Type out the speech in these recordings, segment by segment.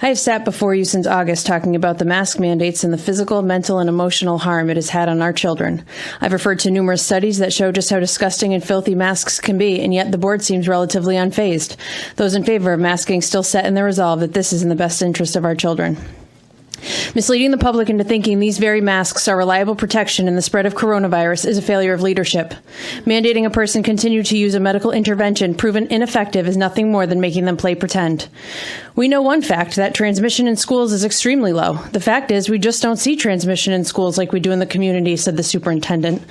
I have sat before you since August talking about the mask mandates and the physical, mental, and emotional harm it has had on our children. I've referred to numerous studies that show just how disgusting and filthy masks can be, and yet the board seems relatively unfazed. Those in favor of masking still set in their resolve that this is in the best interest of our children. Misleading the public into thinking these very masks are reliable protection in the spread of coronavirus is a failure of leadership. Mandating a person continue to use a medical intervention proven ineffective is nothing more than making them play pretend. We know one fact, that transmission in schools is extremely low. The fact is we just don't see transmission in schools like we do in the community, said the superintendent,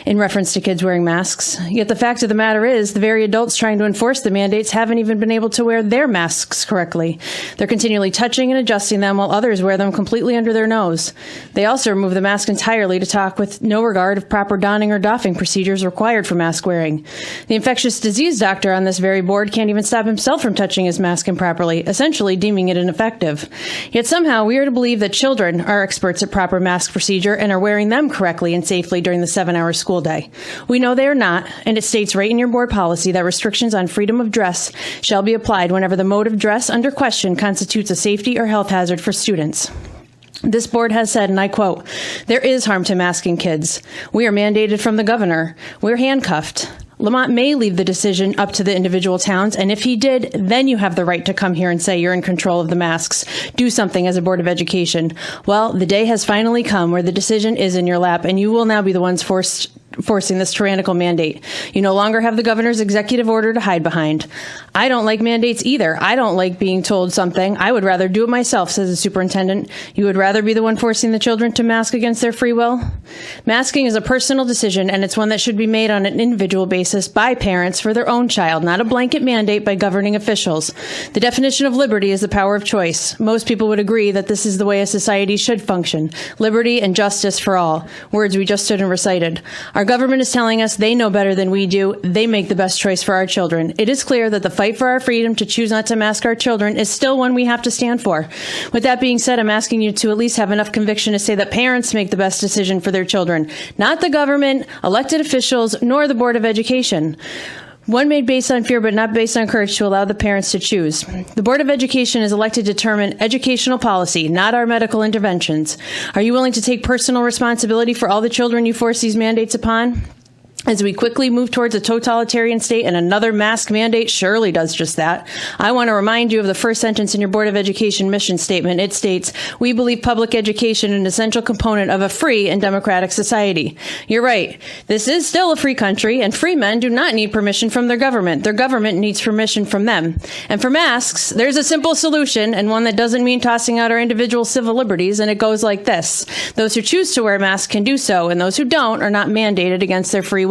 in reference to kids wearing masks. Yet the fact of the matter is the very adults trying to enforce the mandates haven't even been able to wear their masks correctly. They're continually touching and adjusting them while others wear them completely under their nose. They also remove the mask entirely to talk with no regard of proper donning or doffing procedures required for mask wearing. The infectious disease doctor on this very board can't even stop himself from touching his mask improperly, essentially deeming it ineffective. Yet somehow we are to believe that children are experts at proper mask procedure and are wearing them correctly and safely during the 7-hour school day. We know they are not, and it states right in your board policy that restrictions on freedom of dress shall be applied whenever the mode of dress under question constitutes a safety or health hazard for students. This board has said, and I quote, "There is harm to masking kids. We are mandated from the governor. We're handcuffed. Lamont may leave the decision up to the individual towns, and if he did, then you have the right to come here and say you're in control of the masks. Do something as a Board of Education." Well, the day has finally come where the decision is in your lap, and you will now be the ones forcing this tyrannical mandate. You no longer have the governor's executive order to hide behind. I don't like mandates either. I don't like being told something. I would rather do it myself, says the superintendent. You would rather be the one forcing the children to mask against their free will? Masking is a personal decision, and it's one that should be made on an individual basis by parents for their own child, not a blanket mandate by governing officials. The definition of liberty is the power of choice. Most people would agree that this is the way a society should function. Liberty and justice for all. Words we just stood and recited. Our government is telling us they know better than we do. They make the best choice for our children. It is clear that the fight for our freedom to choose not to mask our children is still one we have to stand for. With that being said, I'm asking you to at least have enough conviction to say that parents make the best decision for their children, not the government, elected officials, nor the Board of Education. One made based on fear but not based on courage to allow the parents to choose. The Board of Education is elected to determine educational policy, not our medical interventions. Are you willing to take personal responsibility for all the children you force these mandates upon? As we quickly move towards a totalitarian state, and another mask mandate surely does just that, I want to remind you of the first sentence in your Board of Education mission statement. It states, "We believe public education is an essential component of a free and democratic society." You're right. This is still a free country, and free men do not need permission from their government. Their government needs permission from them. And for masks, there's a simple solution, and one that doesn't mean tossing out our individual civil liberties, and it goes like this. Those who choose to wear masks can do so, and those who don't are not mandated against their free will.